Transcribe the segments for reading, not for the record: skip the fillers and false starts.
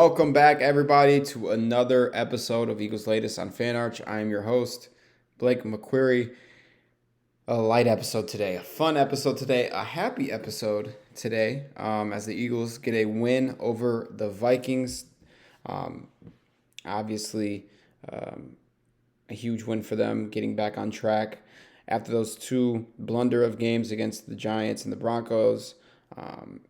Welcome back, everybody, to another episode of Eagles Latest on Fan Arch. I am your host, Blake McQueary. A light episode today, a fun episode today, a happy episode today as the Eagles get a win over the Vikings. Um, obviously, a huge win for them, getting back on track after those two blunder of games against the Giants and the Broncos. Um,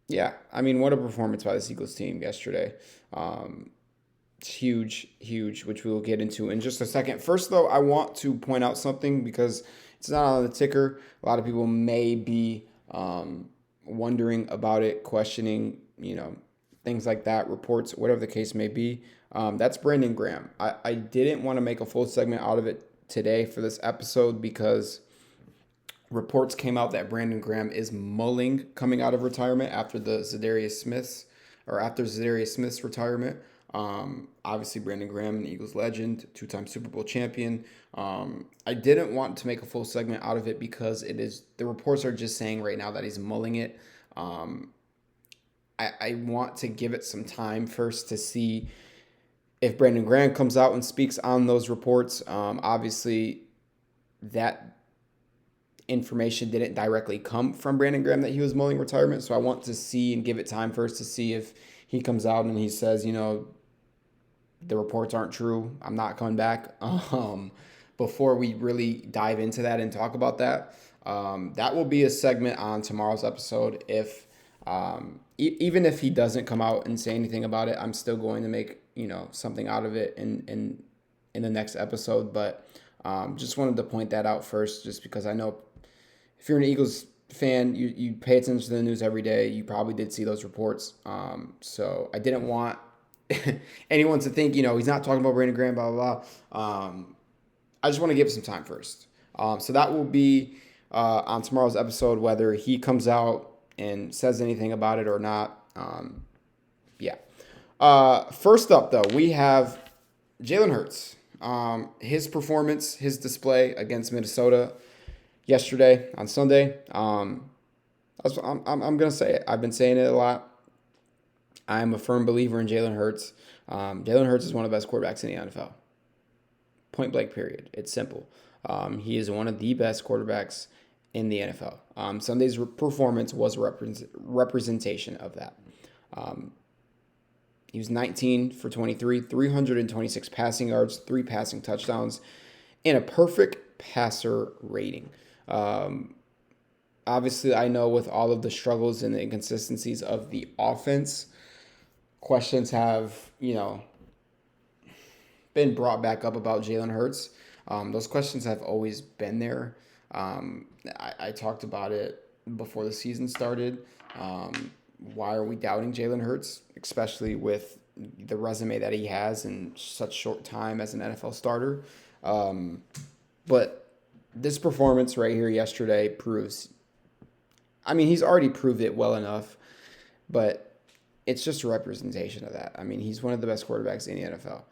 yeah, I mean, what a performance by this Eagles team yesterday. Um, it's huge, huge, which we will get into in just a second. First, though, I want to point out something because it's not on the ticker. A lot of people may be wondering about it, questioning, things like that, reports, whatever the case may be. That's Brandon Graham. I didn't want to make a full segment out of it today for this episode because reports came out that Brandon Graham is mulling coming out of retirement after Zadarius Smith's retirement. Obviously, Brandon Graham, an Eagles legend, two-time Super Bowl champion. I didn't want to make a full segment out of it because the reports are just saying right now that he's mulling it. I want to give it some time first to see if Brandon Graham comes out and speaks on those reports. Obviously, that information didn't directly come from Brandon Graham that he was mulling retirement. So I want to see and give it time first to see if he comes out and he says, the reports aren't true. I'm not coming back. Before we really dive into that and talk about that, that will be a segment on tomorrow's episode. If even if he doesn't come out and say anything about it, I'm still going to make something out of it in the next episode. But just wanted to point that out first, just because I know if you're an Eagles fan, you pay attention to the news every day. You probably did see those reports. So I didn't want anyone to think, he's not talking about Brandon Graham, blah, blah, blah. I just want to give it some time first. So that will be on tomorrow's episode, whether he comes out and says anything about it or not. Yeah. First up, though, we have Jalen Hurts. His performance, his display against Minnesota yesterday on Sunday. I'm going to say it. I've been saying it a lot. I'm a firm believer in Jalen Hurts. Jalen Hurts is one of the best quarterbacks in the NFL. Point blank, period. It's simple. He is one of the best quarterbacks in the NFL. Sunday's performance was a representation of that. He was 19 for 23, 326 passing yards, 3 passing touchdowns, and a perfect passer rating. Obviously, I know with all of the struggles and the inconsistencies of the offense, questions have, been brought back up about Jalen Hurts. Those questions have always been there. I talked about it before the season started. Why are we doubting Jalen Hurts, especially with the resume that he has in such short time as an NFL starter? But this performance right here yesterday proves, he's already proved it well enough, but it's just a representation of that. He's one of the best quarterbacks in the NFL.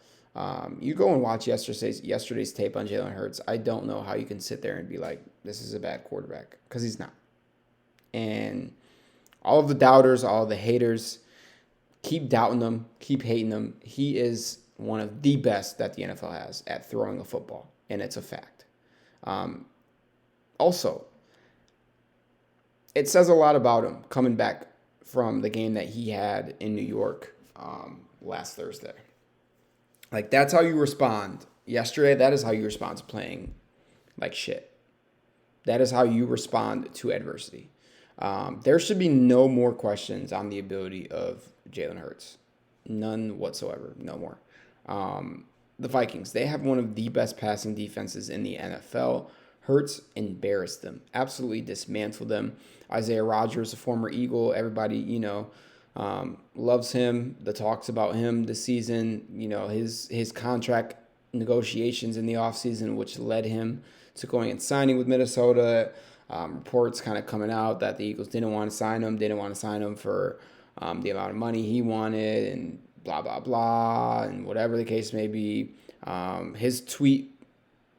You go and watch yesterday's tape on Jalen Hurts. I don't know how you can sit there and be like, this is a bad quarterback, because he's not. And all of the doubters, all of the haters, keep doubting him, keep hating him. He is one of the best that the NFL has at throwing a football, and it's a fact. Also, it says a lot about him coming back from the game that he had in New York last Thursday. That's how you respond. Yesterday, that is how you respond to playing like shit. That is how you respond to adversity. There should be no more questions on the ability of Jalen Hurts. None whatsoever. No more. The Vikings, they have one of the best passing defenses in the NFL. Hurts embarrassed them, absolutely dismantled them. Isaiah Rodgers, a former Eagle, everybody, loves him. The talks about him this season, his contract negotiations in the offseason, which led him to going and signing with Minnesota. Reports kind of coming out that the Eagles didn't want to sign him for the amount of money he wanted, and blah, blah, blah, and whatever the case may be. His tweet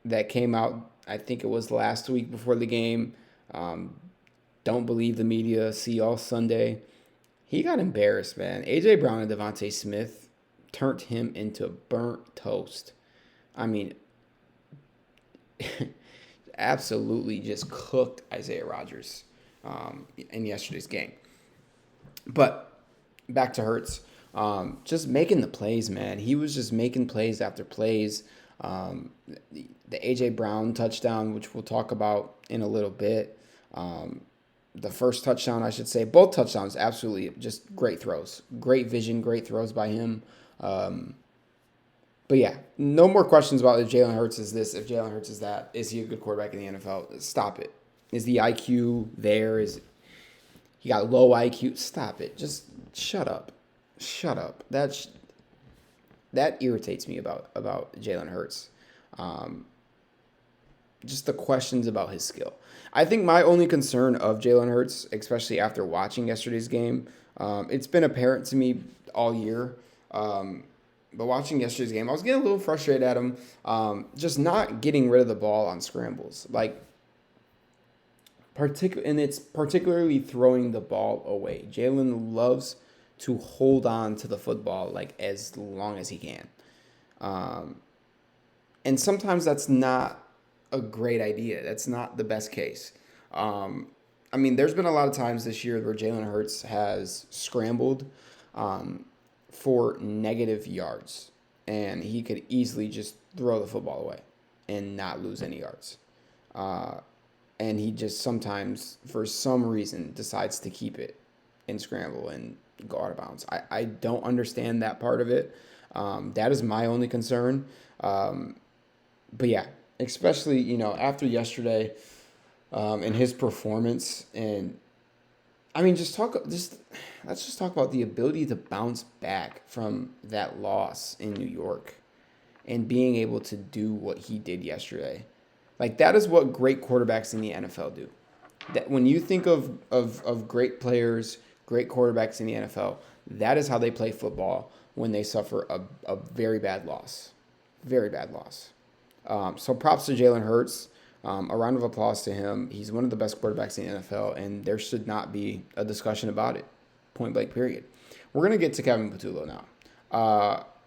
that came out, I think it was last week before the game, don't believe the media, see y'all Sunday. He got embarrassed, man. A.J. Brown and Devontae Smith turned him into burnt toast. I mean, absolutely just cooked Isaiah Rodgers in yesterday's game. But back to Hurts. Just making the plays, man. He was just making plays after plays. The A.J. Brown touchdown, which we'll talk about in a little bit. The first touchdown, I should say. Both touchdowns, absolutely just great throws. Great vision, great throws by him. But yeah, no more questions about if Jalen Hurts is this, if Jalen Hurts is that. Is he a good quarterback in the NFL? Stop it. Is the IQ there? Is he got low IQ? Stop it. Just shut up. Shut up. That irritates me about Jalen Hurts. Just the questions about his skill. I think my only concern of Jalen Hurts, especially after watching yesterday's game, it's been apparent to me all year. But watching yesterday's game, I was getting a little frustrated at him, just not getting rid of the ball on scrambles. And it's particularly throwing the ball away. Jalen loves to hold on to the football like as long as he can. And sometimes that's not a great idea. That's not the best case. I mean, there's been a lot of times this year where Jalen Hurts has scrambled for negative yards, and he could easily just throw the football away and not lose any yards. And he just sometimes, for some reason, decides to keep it and scramble and go out of bounds. I don't understand that part of it. That is my only concern. But yeah, especially, after yesterday and his performance. And I mean, let's just talk about the ability to bounce back from that loss in New York and being able to do what he did yesterday. Like, that is what great quarterbacks in the NFL do. That when you think of great players, great quarterbacks in the NFL, that is how they play football when they suffer a very bad loss. Very bad loss. So props to Jalen Hurts. A round of applause to him. He's one of the best quarterbacks in the NFL, and there should not be a discussion about it. Point blank, period. We're going to get to Kevin Patullo now.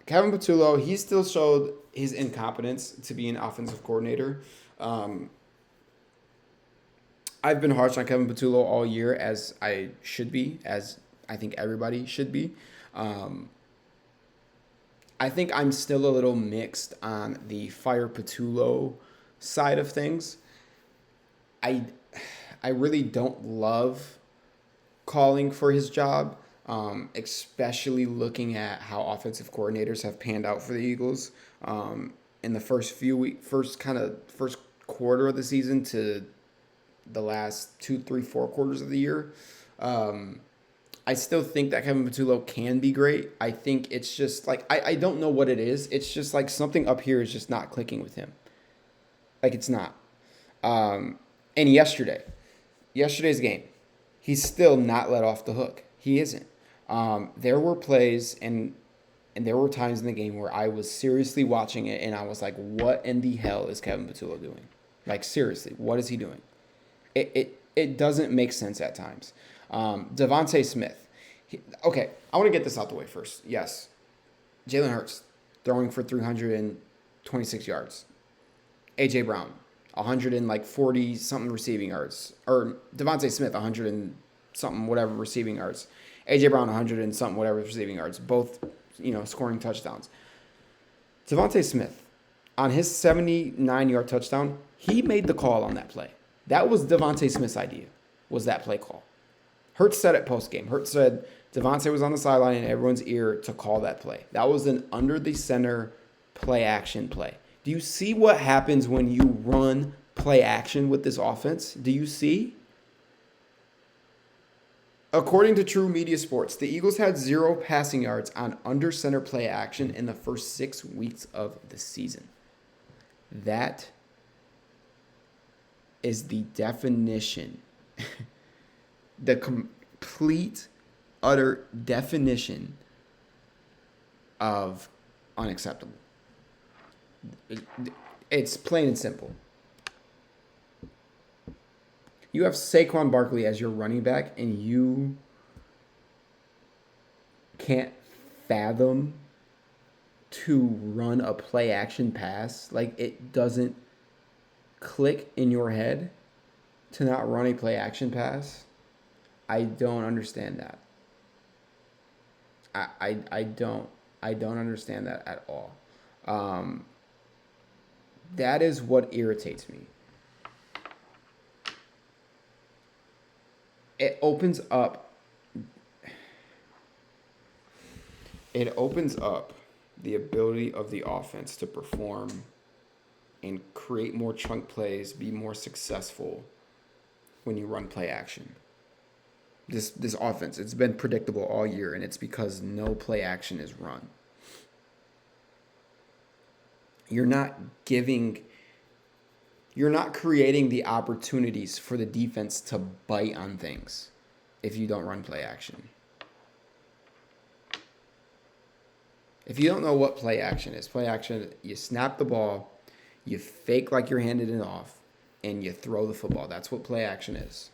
Kevin Patullo, he still showed his incompetence to be an offensive coordinator. I've been harsh on Kevin Patullo all year, as I should be, as I think everybody should be. I think I'm still a little mixed on the fire Patullo side of things. I really don't love calling for his job, especially looking at how offensive coordinators have panned out for the Eagles in the first quarter of the season to the last 2, 3, 4 quarters of the year. I still think that Kevin Patullo can be great. I think it's just like, I don't know what it is. It's just like something up here is just not clicking with him. Like, it's not. And yesterday's game, he's still not let off the hook. He isn't. There were plays and there were times in the game where I was seriously watching it and I was like, what in the hell is Kevin Patullo doing? Like, seriously, what is he doing? It doesn't make sense at times. Devontae Smith. Okay, I want to get this out the way first. Yes, Jalen Hurts throwing for 326 yards. A.J. Brown, 140-something receiving yards. Or Devontae Smith, 100 and something whatever receiving yards. A.J. Brown, 100 and something whatever receiving yards. Both, scoring touchdowns. Devontae Smith, on his 79-yard touchdown, he made the call on that play. That was Devontae Smith's idea, was that play call. Hurts said it post-game. Hurts said Devontae was on the sideline in everyone's ear to call that play. That was an under-the-center play-action play. Do you see what happens when you run play-action with this offense? Do you see? According to True Media Sports, the Eagles had 0 passing yards on under-center play-action in the first 6 weeks of the season. That is the definition, the complete, utter definition of unacceptable. It's plain and simple. You have Saquon Barkley as your running back, and you can't fathom to run a play action pass. Like, it doesn't click in your head to not run a play action pass. I don't understand that. I don't understand that at all. Um, that is what irritates me. It opens up it opens up the ability of the offense to perform and create more chunk plays, be more successful when you run play action. This offense, it's been predictable all year, and it's because no play action is run. You're not giving you're not creating the opportunities for the defense to bite on things if you don't run play action. If you don't know what play action is, play action, you snap the ball, you fake like you're handing it off, and you throw the football. That's what play action is.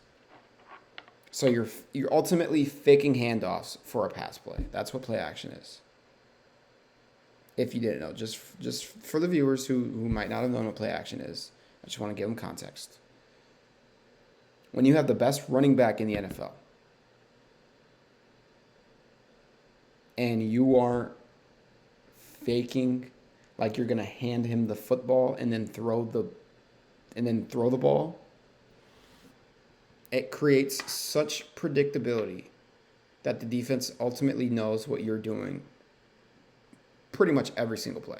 So you're ultimately faking handoffs for a pass play. That's what play action is. If you didn't know, just for the viewers who might not have known what play action is, I just want to give them context. When you have the best running back in the NFL, and you aren't faking like you're gonna hand him the football and then throw the ball, it creates such predictability that the defense ultimately knows what you're doing pretty much every single play.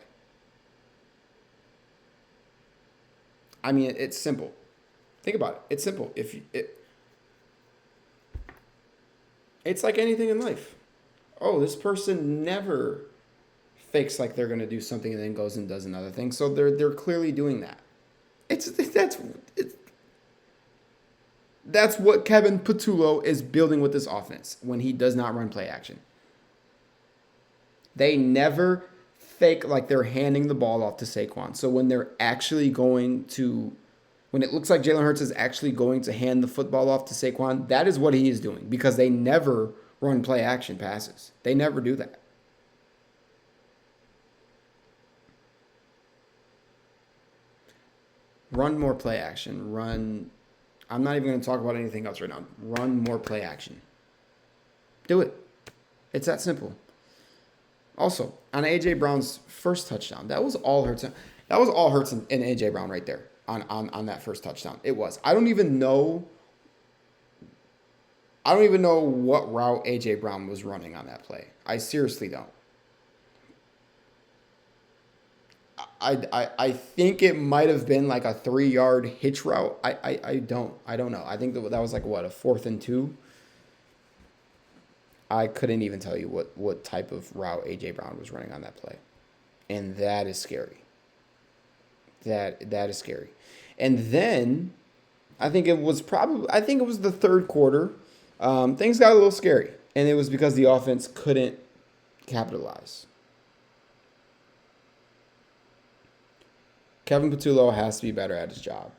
I mean, it's simple. Think about it. It's simple. It's like anything in life. Oh, this person never fakes like they're going to do something and then goes and does another thing. So they're clearly doing that. That's what Kevin Patullo is building with this offense when he does not run play action. They never fake like they're handing the ball off to Saquon. So when they're actually when it looks like Jalen Hurts is actually going to hand the football off to Saquon, that is what he is doing because they never run play action passes. They never do that. Run more play action. I'm not even going to talk about anything else right now. Run more play action. Do it. It's that simple. Also, on A.J. Brown's first touchdown, that was all Hurts. That was all Hurts and A.J. Brown right there on that first touchdown. It was. I don't even know what route A.J. Brown was running on that play. I seriously don't. I think it might have been like a 3-yard hitch route. I don't know. I think that was like what, a 4th and 2. I couldn't even tell you what type of route A.J. Brown was running on that play. And that is scary. That is scary. And then I think it was the third quarter. Things got a little scary. And it was because the offense couldn't capitalize. Kevin Patullo has to be better at his job.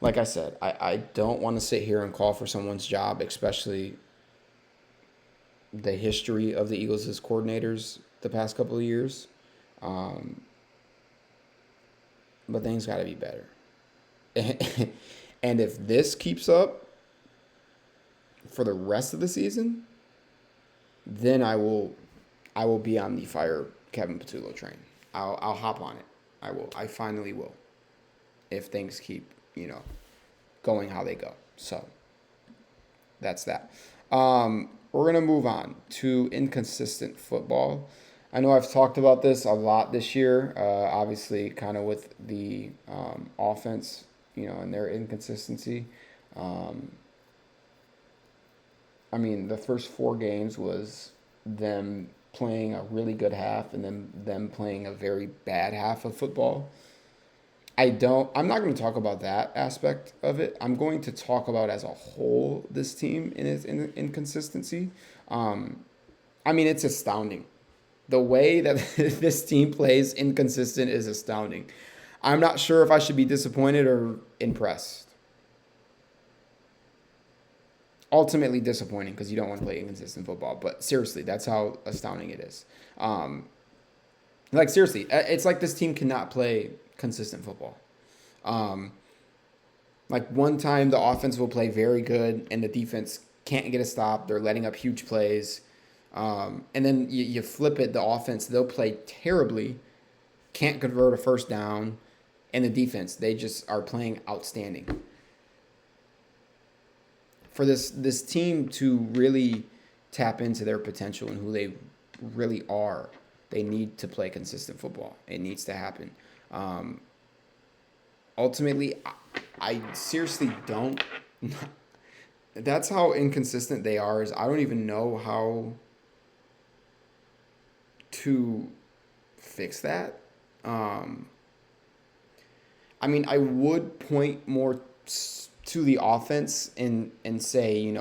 Like I said, I don't want to sit here and call for someone's job, especially the history of the Eagles as coordinators the past couple of years. But things got to be better. And if this keeps up for the rest of the season, then I will be on the fire Kevin Patullo train. I'll hop on it. I will. I finally will. If things keep, going how they go. So that's that. We're going to move on to inconsistent football. I know I've talked about this a lot this year, obviously kind of with the offense, and their inconsistency. I mean, the first 4 games was them playing a really good half and then them playing a very bad half of football. I'm not going to talk about that aspect of it. I'm going to talk about as a whole this team in its inconsistency. I mean, it's astounding. The way that this team plays inconsistent is astounding. I'm not sure if I should be disappointed or impressed. ultimately disappointing because you don't want to play inconsistent football. But seriously, that's how astounding it is. Like seriously, it's like this team cannot play consistent football. Um, like one time the offense will play very good and the defense can't get a stop. They're letting up huge plays. And then you flip it, the offense, they'll play terribly, can't convert a first down, and the defense, they just are playing outstanding. For this team to really tap into their potential and who they really are, they need to play consistent football. It needs to happen. Ultimately, I seriously don't. That's how inconsistent they are. Is I don't even know how to fix that. Um, I mean, I would point more to the offense and say,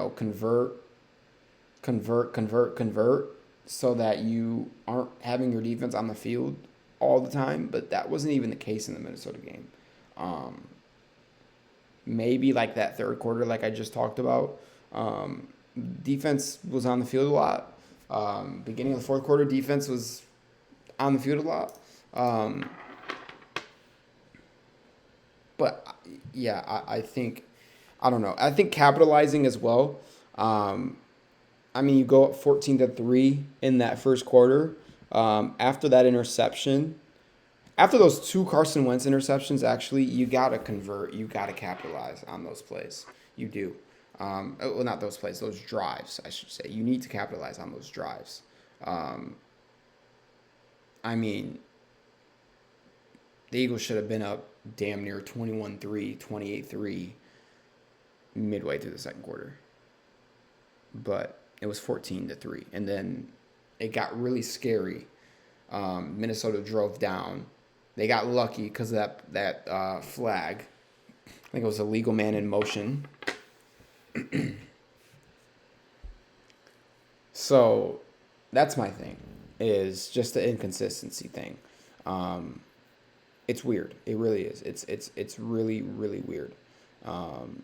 convert, so that you aren't having your defense on the field all the time. But that wasn't even the case in the Minnesota game. Um, Maybe like that third quarter, like I just talked about, defense was on the field a lot. Beginning of the fourth quarter, defense was on the field a lot. Um, but yeah, I think, I don't know. I think capitalizing as well. Um, I mean, you go up 14-3 in that first quarter. After that interception, after those two Carson Wentz interceptions, actually, you got to convert. You got to capitalize on those plays. You do. Well, not those plays, those drives, I should say. You need to capitalize on those drives. Um, I mean, the Eagles should have been up damn near 21-3, 28-3 midway through the second quarter. But it was 14-3. And then it got really scary. Minnesota drove down. They got lucky because of that flag. I think it was a legal man in motion. So that's my thing, is just the inconsistency thing. It's weird. It really is. It's really, really weird. Um,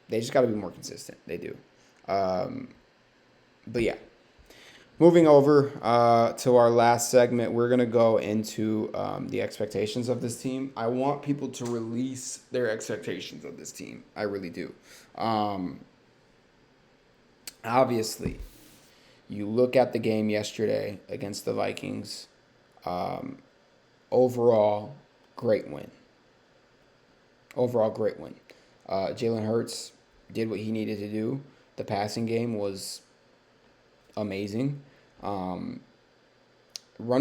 they just got to be more consistent. They do. But yeah. Moving over to our last segment, we're going to go into the expectations of this team. I want people to release their expectations of this team. I really do. Obviously, you look at the game yesterday against the Vikings. Overall, great win. Jalen Hurts did what he needed to do. The passing game was amazing. Run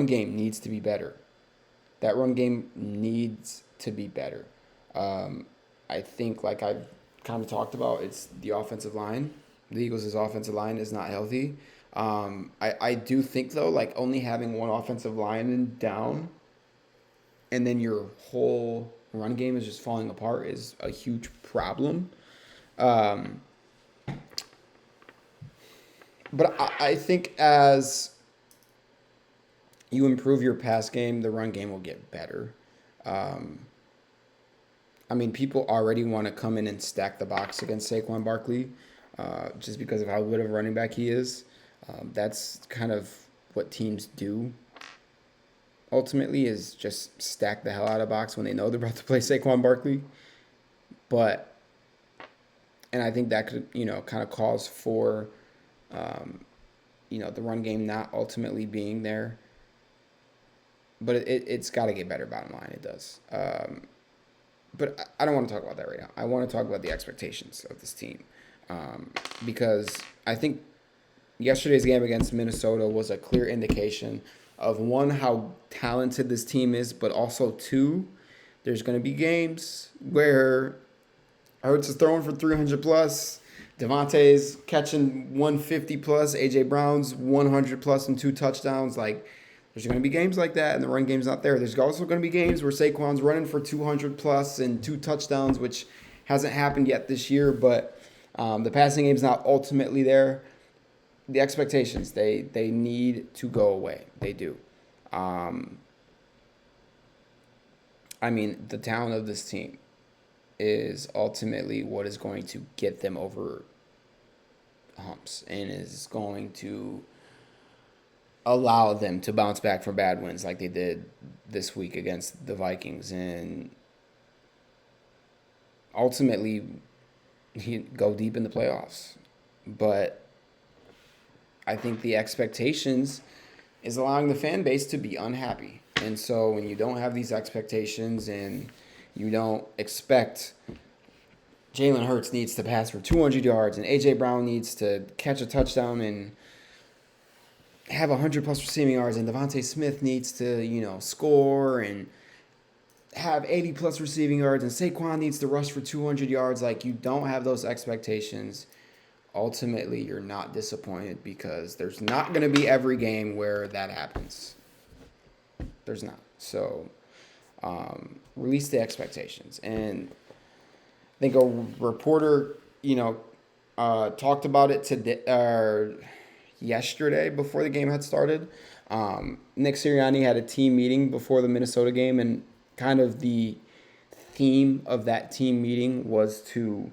game needs to be better. That run game needs to be better. I think, like I've kind of talked about, it's the offensive line. The Eagles' offensive line is not healthy. I do think, though, like only having one offensive lineman down and then your whole run game is just falling apart is a huge problem. Um, but I think as you improve your pass game, the run game will get better. Um, I mean, people already want to come in and stack the box against Saquon Barkley just because of how good of a running back he is. That's kind of what teams do ultimately, is just stack the hell out of box when they know they're about to play Saquon Barkley. But, and I think that could, kind of cause for, the run game not ultimately being there. But it's got to get better, bottom line. It does. But I don't want to talk about that right now. I want to talk about the expectations of this team. Because I think yesterday's game against Minnesota was a clear indication of, one, how talented this team is, but also, two, there's going to be games where Hurts is throwing for 300 plus, Devontae's catching 150 plus, A.J. Brown's 100 plus and 2 touchdowns. Like, there's going to be games like that, and the run game's not there. There's also going to be games where Saquon's running for 200 plus and 2 touchdowns, which hasn't happened yet this year, but the passing game's not ultimately there. The expectations, they need to go away. They do. I mean, the talent of this team is ultimately what is going to get them over humps and is going to allow them to bounce back from bad wins like they did this week against the Vikings and ultimately go deep in the playoffs. But I think the expectations is allowing the fan base to be unhappy. And so when you don't have these expectations and you don't expect Jalen Hurts needs to pass for 200 yards and A.J. Brown needs to catch a touchdown and have 100-plus receiving yards and Devontae Smith needs to, score and have 80-plus receiving yards and Saquon needs to rush for 200 yards. Like, you don't have those expectations. Ultimately, you're not disappointed because there's not going to be every game where that happens. There's not. So, release the expectations. And I think a reporter, talked about it today, yesterday before the game had started. Nick Sirianni had a team meeting before the Minnesota game, and kind of the theme of that team meeting was to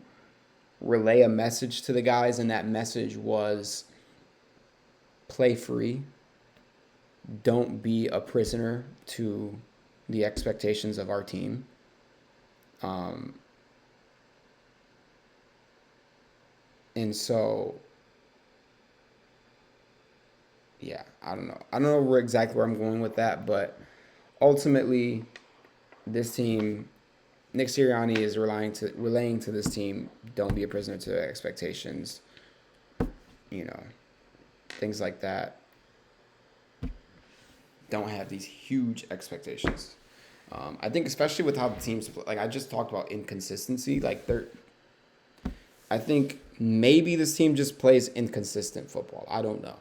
relay a message to the guys, and that message was play free. Don't be a prisoner to the expectations of our team. And so, yeah, I don't know. I don't know exactly where I'm going with that, but ultimately, this team, Nick Sirianni is relaying to this team, don't be a prisoner to their expectations. Things like that. Don't have these huge expectations. I think especially with how the teams, like I just talked about inconsistency, I think maybe this team just plays inconsistent football. I don't know.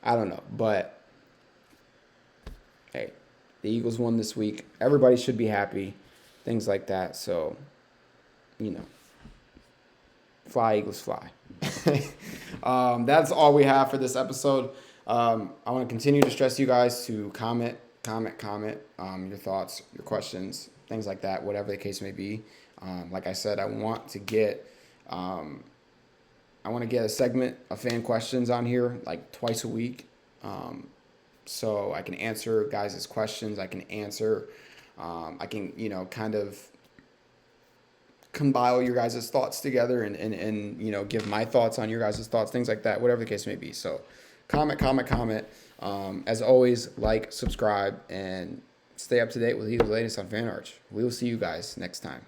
I don't know, but hey, the Eagles won this week. Everybody should be happy, things like that. So, fly, Eagles, fly. That's all we have for this episode. I want to continue to stress you guys to comment, your thoughts, your questions, things like that, whatever the case may be. Like I said, I want to get a segment of fan questions on here like twice a week. So I can answer guys' questions. I can answer, I can, kind of compile your guys' thoughts together and give my thoughts on your guys' thoughts, things like that, whatever the case may be. So comment. As always, like, subscribe, and stay up to date with the latest on Fan Arch. We will see you guys next time.